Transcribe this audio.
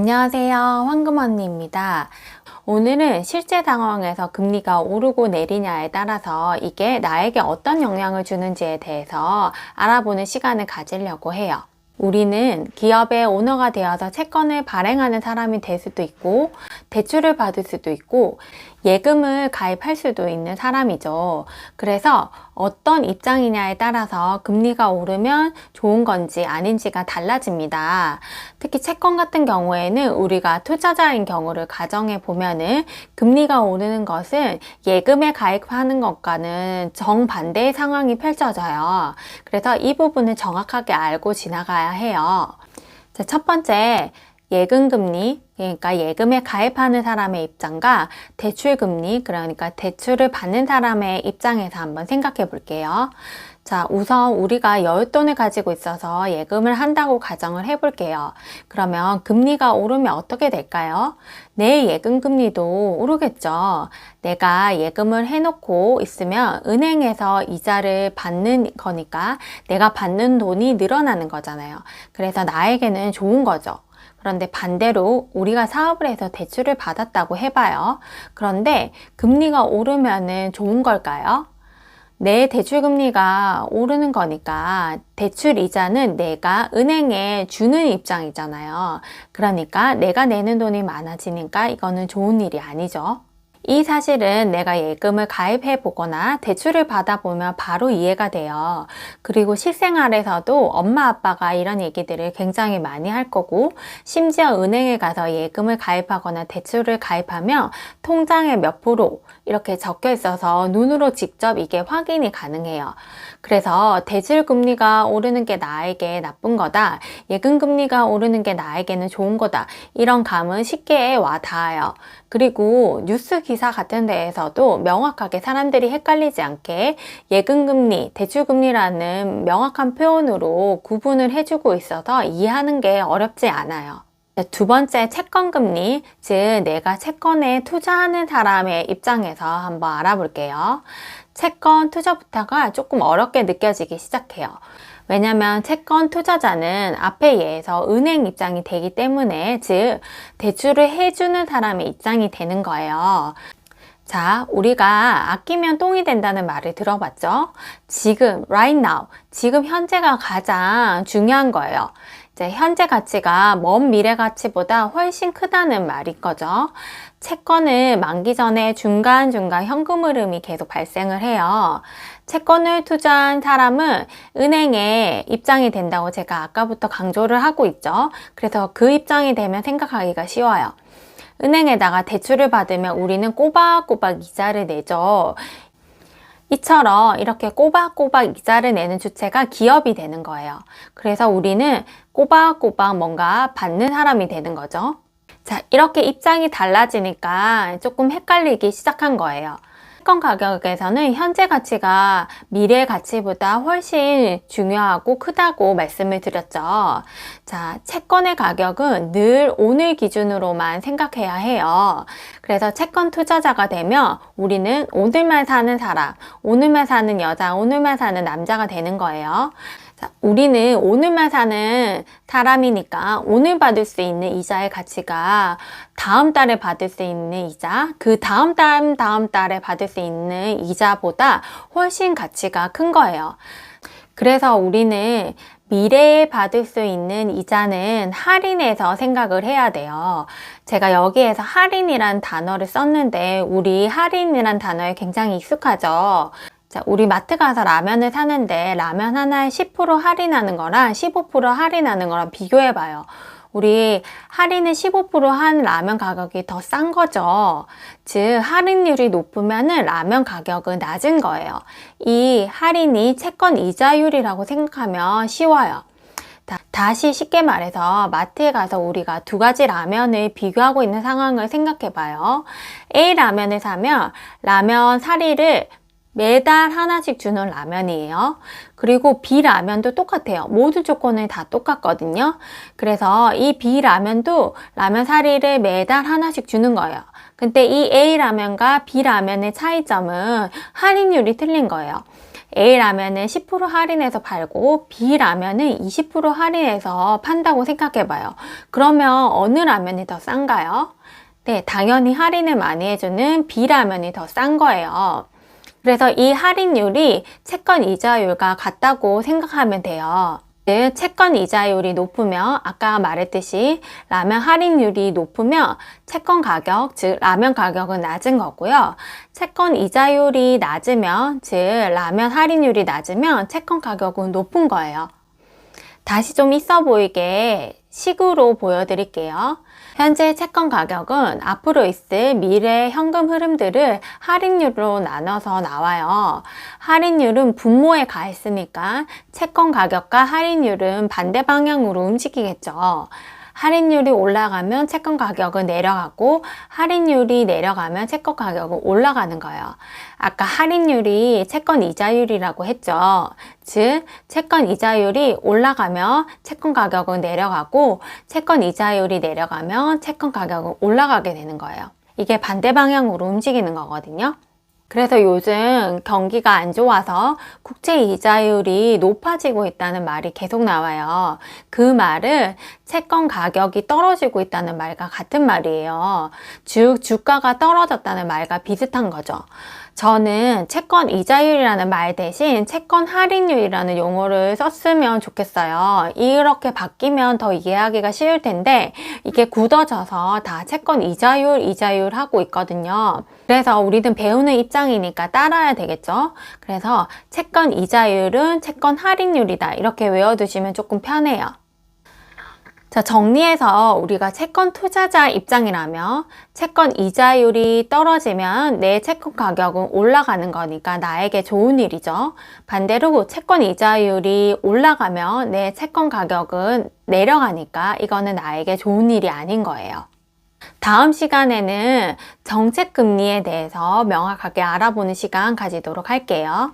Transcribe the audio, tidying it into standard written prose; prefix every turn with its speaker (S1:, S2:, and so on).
S1: 안녕하세요. 황금 언니입니다. 오늘은 실제 상황에서 금리가 오르고 내리냐에 따라서 이게 나에게 어떤 영향을 주는지에 대해서 알아보는 시간을 가지려고 해요. 우리는 기업의 오너가 되어서 채권을 발행하는 사람이 될 수도 있고, 대출을 받을 수도 있고, 예금을 가입할 수도 있는 사람이죠. 그래서 어떤 입장이냐에 따라서 금리가 오르면 좋은 건지 아닌지가 달라집니다. 특히 채권 같은 경우에는 우리가 투자자인 경우를 가정해 보면은 금리가 오르는 것은 예금에 가입하는 것과는 정반대의 상황이 펼쳐져요. 그래서 이 부분을 정확하게 알고 지나가야 해요. 자, 첫 번째, 예금금리, 그러니까 예금에 가입하는 사람의 입장과 대출금리, 그러니까 대출을 받는 사람의 입장에서 한번 생각해 볼게요. 자, 우선 우리가 여윳돈을 가지고 있어서 예금을 한다고 가정을 해볼게요. 그러면 금리가 오르면 어떻게 될까요? 내 예금금리도 오르겠죠. 내가 예금을 해놓고 있으면 은행에서 이자를 받는 거니까 내가 받는 돈이 늘어나는 거잖아요. 그래서 나에게는 좋은 거죠. 그런데 반대로 우리가 사업을 해서 대출을 받았다고 해봐요. 그런데 금리가 오르면은 좋은 걸까요? 내 대출금리가 오르는 거니까 대출 이자는 내가 은행에 주는 입장이잖아요. 그러니까 내가 내는 돈이 많아지니까 이거는 좋은 일이 아니죠. 이 사실은 내가 예금을 가입해 보거나 대출을 받아보면 바로 이해가 돼요. 그리고 실생활에서도 엄마 아빠가 이런 얘기들을 굉장히 많이 할 거고, 심지어 은행에 가서 예금을 가입하거나 대출을 가입하면 통장에 몇 프로 이렇게 적혀 있어서 눈으로 직접 이게 확인이 가능해요. 그래서 대출 금리가 오르는 게 나에게 나쁜 거다, 예금 금리가 오르는 게 나에게는 좋은 거다, 이런 감은 쉽게 와 닿아요. 그리고 뉴스 기사 같은 데에서도 명확하게 사람들이 헷갈리지 않게 예금금리, 대출금리라는 명확한 표현으로 구분을 해주고 있어서 이해하는 게 어렵지 않아요. 두 번째, 채권금리, 즉 내가 채권에 투자하는 사람의 입장에서 한번 알아볼게요. 채권 투자부터가 조금 어렵게 느껴지기 시작해요. 왜냐면 채권 투자자는 앞에 예에서 은행 입장이 되기 때문에, 즉 대출을 해주는 사람의 입장이 되는 거예요. 자, 우리가 아끼면 똥이 된다는 말을 들어봤죠? 지금, right now, 지금 현재가 가장 중요한 거예요. 이제 현재 가치가 먼 미래 가치보다 훨씬 크다는 말인 거죠. 채권을 만기 전에 중간중간 현금 흐름이 계속 발생을 해요. 채권을 투자한 사람은 은행의 입장이 된다고 제가 아까부터 강조를 하고 있죠. 그래서 그 입장이 되면 생각하기가 쉬워요. 은행에다가 대출을 받으면 우리는 꼬박꼬박 이자를 내죠. 이처럼 이렇게 꼬박꼬박 이자를 내는 주체가 기업이 되는 거예요. 그래서 우리는 꼬박꼬박 뭔가 받는 사람이 되는 거죠. 자, 이렇게 입장이 달라지니까 조금 헷갈리기 시작한 거예요. 채권 가격에서는 현재 가치가 미래 가치보다 훨씬 중요하고 크다고 말씀을 드렸죠. 자, 채권의 가격은 늘 오늘 기준으로만 생각해야 해요. 그래서 채권 투자자가 되면 우리는 오늘만 사는 사람, 오늘만 사는 여자, 오늘만 사는 남자가 되는 거예요. 자, 우리는 오늘만 사는 사람이니까 오늘 받을 수 있는 이자의 가치가 다음 달에 받을 수 있는 이자, 그 다음 달에 받을 수 있는 이자보다 훨씬 가치가 큰 거예요. 그래서 우리는 미래에 받을 수 있는 이자는 할인해서 생각을 해야 돼요. 제가 여기에서 할인이란 단어를 썼는데 우리 할인이란 단어에 굉장히 익숙하죠. 자, 우리 마트 가서 라면을 사는데 라면 하나에 10% 할인하는 거랑 15% 할인하는 거랑 비교해봐요. 우리 할인을 15%한 라면 가격이 더 싼 거죠. 즉 할인율이 높으면은 라면 가격은 낮은 거예요. 이 할인이 채권 이자율이라고 생각하면 쉬워요. 다시 쉽게 말해서 마트에 가서 우리가 두 가지 라면을 비교하고 있는 상황을 생각해 봐요. A 라면을 사면 라면 사리를 매달 하나씩 주는 라면이에요. 그리고 B 라면도 똑같아요. 모든 조건은 다 똑같거든요. 그래서 이 B 라면도 라면 사리를 매달 하나씩 주는 거예요. 근데 이 A 라면과 B 라면의 차이점은 할인율이 틀린 거예요. A라면은 10% 할인해서 팔고 B라면은 20% 할인해서 판다고 생각해봐요. 그러면 어느 라면이 더 싼가요? 네, 당연히 할인을 많이 해주는 B라면이 더 싼 거예요. 그래서 이 할인율이 채권 이자율과 같다고 생각하면 돼요. 즉, 채권 이자율이 높으면 아까 말했듯이 라면 할인율이 높으면 채권 가격, 즉 라면 가격은 낮은 거고요. 채권 이자율이 낮으면, 즉 라면 할인율이 낮으면 채권 가격은 높은 거예요. 다시 좀 있어 보이게 식으로 보여드릴게요. 현재 채권 가격은 앞으로 있을 미래 현금 흐름들을 할인율로 나눠서 나와요. 할인율은 분모에 가 있으니까 채권 가격과 할인율은 반대 방향으로 움직이겠죠. 할인율이 올라가면 채권 가격은 내려가고 할인율이 내려가면 채권 가격은 올라가는 거예요. 아까 할인율이 채권 이자율이라고 했죠. 즉 채권 이자율이 올라가면 채권 가격은 내려가고 채권 이자율이 내려가면 채권 가격은 올라가게 되는 거예요. 이게 반대 방향으로 움직이는 거거든요. 그래서 요즘 경기가 안 좋아서 국채 이자율이 높아지고 있다는 말이 계속 나와요. 그 말은 채권 가격이 떨어지고 있다는 말과 같은 말이에요. 즉 주가가 떨어졌다는 말과 비슷한 거죠. 저는 채권 이자율이라는 말 대신 채권 할인율이라는 용어를 썼으면 좋겠어요. 이렇게 바뀌면 더 이해하기가 쉬울 텐데 이게 굳어져서 다 채권 이자율 하고 있거든요. 그래서 우리는 배우는 입장이니까 따라야 되겠죠. 그래서 채권 이자율은 채권 할인율이다. 이렇게 외워두시면 조금 편해요. 자, 정리해서 우리가 채권 투자자 입장이라면 채권 이자율이 떨어지면 내 채권 가격은 올라가는 거니까 나에게 좋은 일이죠. 반대로 채권 이자율이 올라가면 내 채권 가격은 내려가니까 이거는 나에게 좋은 일이 아닌 거예요. 다음 시간에는 정책 금리에 대해서 명확하게 알아보는 시간 가지도록 할게요.